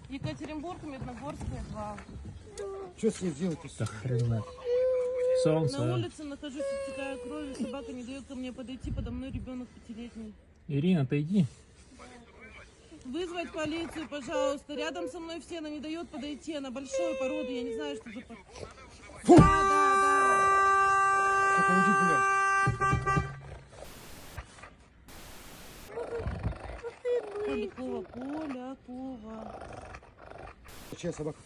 Екатеринбург, Медногорская, 2. Что с ней делать-то? Да хрен знает. Солнце. На улице нахожусь, истекая кровью, собака не дает ко мне подойти, подо мной ребенок 5-летний. Ирина, отойди. Вызвать полицию, пожалуйста. Рядом со мной все, она не дает подойти, она большой породы, я не знаю, что за порода. Фу! Да. Полякова. Чья собака?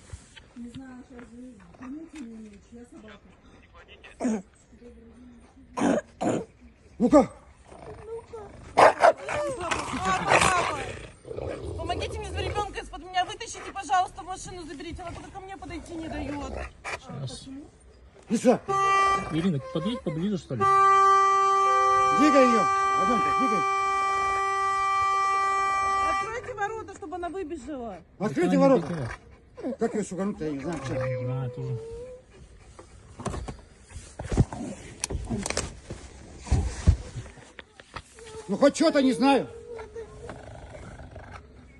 Не знаю, сейчас понятия не имею, чья собака. Ну-ка! Помогите мне за ребенка из-под меня, вытащите, пожалуйста, в машину заберите, она только ко мне подойти не дает. Сейчас. Лиса! Ирина, подъедь поближе, что ли? Двигай ее! Адамка, двигай! Откройте ворота, чтобы она выбежала. Откройте ворота! Как ее шугануть-то, я не знаю, что. Не знаю, тоже. Ну хоть что-то не знаю.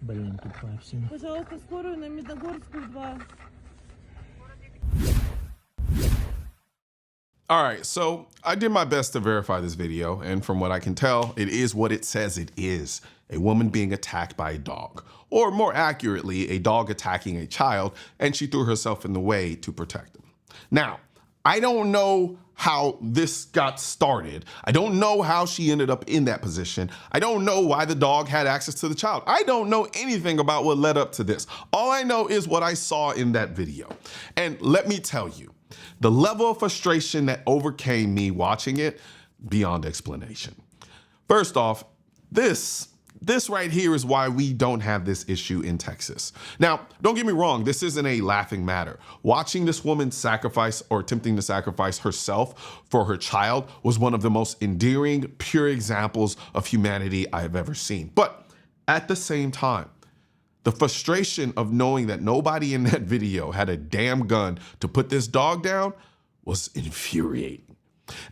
Блин, тупая всем. Пожалуйста, скорую на Медногорскую 2. All right, so I did my best to verify this video, and from what I can tell, it is what it says it is. A woman being attacked by a dog. Or more accurately, a dog attacking a child, and she threw herself in the way to protect him. Now, I don't know how this got started. I don't know how she ended up in that position. I don't know why the dog had access to the child. I don't know anything about what led up to this. All I know is what I saw in that video. And let me tell you, the level of frustration that overcame me watching it, beyond explanation. First off, this right here is why we don't have this issue in Texas. Now, don't get me wrong, this isn't a laughing matter. Watching this woman sacrifice or attempting to sacrifice herself for her child was one of the most endearing, pure examples of humanity I have ever seen. But at the same time, the frustration of knowing that nobody in that video had a damn gun to put this dog down was infuriating.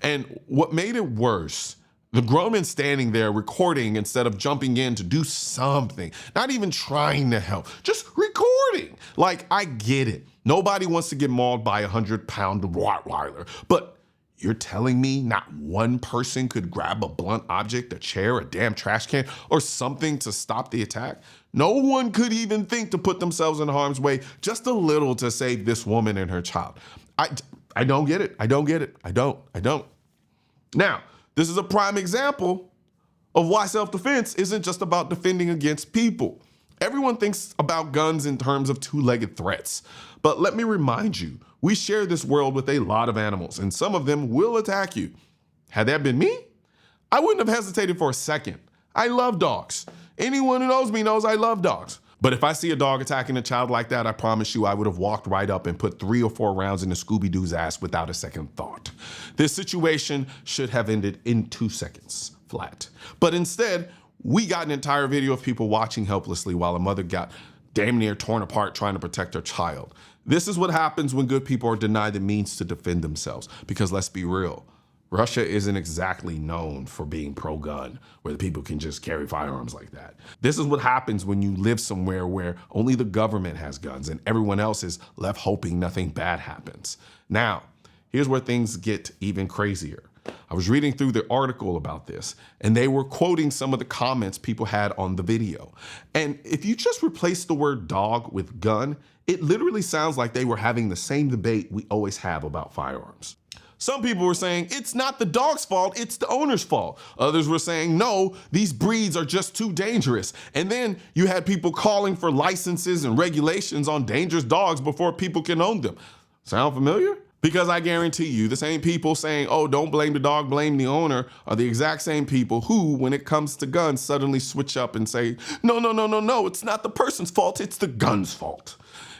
And what made it worse, the grown man standing there recording instead of jumping in to do something, not even trying to help, just recording. Like, I get it. Nobody wants to get mauled by a 100-pound Rottweiler, but you're telling me not one person could grab a blunt object, a chair, a damn trash can, or something to stop the attack? No one could even think to put themselves in harm's way just a little to save this woman and her child. I don't get it. I don't get it. I don't. Now, this is a prime example of why self-defense isn't just about defending against people. Everyone thinks about guns in terms of two-legged threats. But let me remind you, we share this world with a lot of animals, and some of them will attack you. Had that been me, I wouldn't have hesitated for a second. I love dogs. Anyone who knows me knows I love dogs. But if I see a dog attacking a child like that, I promise you I would have walked right up and put 3 or 4 rounds in the Scooby-Doo's ass without a second thought. This situation should have ended in 2 seconds, flat. But instead, we got an entire video of people watching helplessly while a mother got damn near torn apart trying to protect her child. This is what happens when good people are denied the means to defend themselves. Because let's be real, Russia isn't exactly known for being pro-gun, where the people can just carry firearms like that. This is what happens when you live somewhere where only the government has guns and everyone else is left hoping nothing bad happens. Now, here's where things get even crazier. I was reading through the article about this, and they were quoting some of the comments people had on the video. And if you just replace the word dog with gun, it literally sounds like they were having the same debate we always have about firearms. Some people were saying, it's not the dog's fault, it's the owner's fault. Others were saying, no, these breeds are just too dangerous. And then you had people calling for licenses and regulations on dangerous dogs before people can own them. Sound familiar? Because I guarantee you, the same people saying, oh, don't blame the dog, blame the owner, are the exact same people who, when it comes to guns, suddenly switch up and say, no, it's not the person's fault, it's the gun's fault.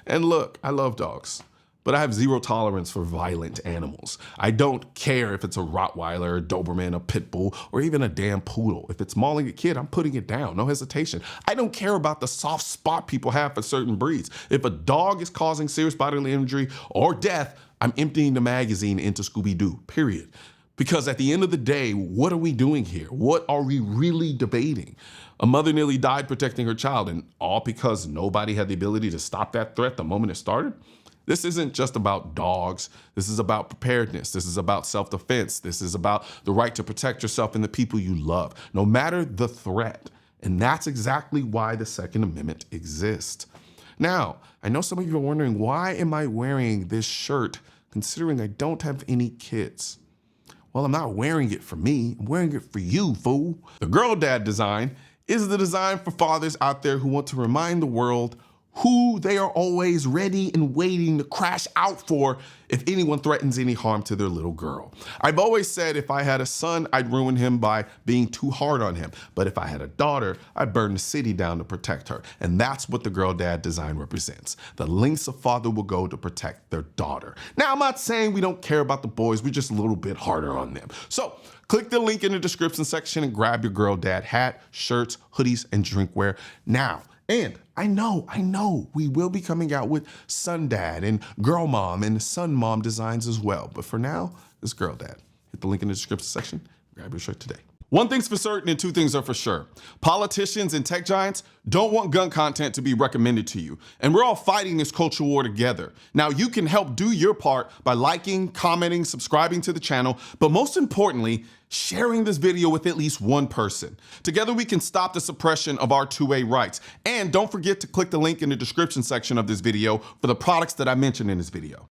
And look, I love dogs, but I have zero tolerance for violent animals. I don't care if it's a Rottweiler, a Doberman, a Pit Bull, or even a damn poodle. If it's mauling a kid, I'm putting it down, no hesitation. I don't care about the soft spot people have for certain breeds. If a dog is causing serious bodily injury or death, I'm emptying the magazine into Scooby-Doo, period. Because at the end of the day, what are we doing here? What are we really debating? A mother nearly died protecting her child, and all because nobody had the ability to stop that threat the moment it started? This isn't just about dogs. This is about preparedness. This is about self-defense. This is about the right to protect yourself and the people you love, no matter the threat. And that's exactly why the Second Amendment exists. Now, I know some of you are wondering, why am I wearing this shirt considering I don't have any kids? Well, I'm not wearing it for me. I'm wearing it for you, fool. The Girl Dad design is the design for fathers out there who want to remind the world who they are always ready and waiting to crash out for if anyone threatens any harm to their little girl. I've always said if I had a son, I'd ruin him by being too hard on him. But if I had a daughter, I'd burn the city down to protect her. And that's what the Girl Dad design represents. The lengths a father will go to protect their daughter. Now, I'm not saying we don't care about the boys, we're just a little bit harder on them. So click the link in the description section and grab your Girl Dad hat, shirts, hoodies, and drinkware now. And I know, we will be coming out with Son Dad and Girl Mom and Son Mom designs as well. But for now, it's Girl Dad. Hit the link in the description section, grab your shirt today. One thing's for certain and two things are for sure. Politicians and tech giants don't want gun content to be recommended to you. And we're all fighting this culture war together. Now, you can help do your part by liking, commenting, subscribing to the channel, but most importantly, sharing this video with at least one person. Together, we can stop the suppression of our 2A rights. And don't forget to click the link in the description section of this video for the products that I mentioned in this video.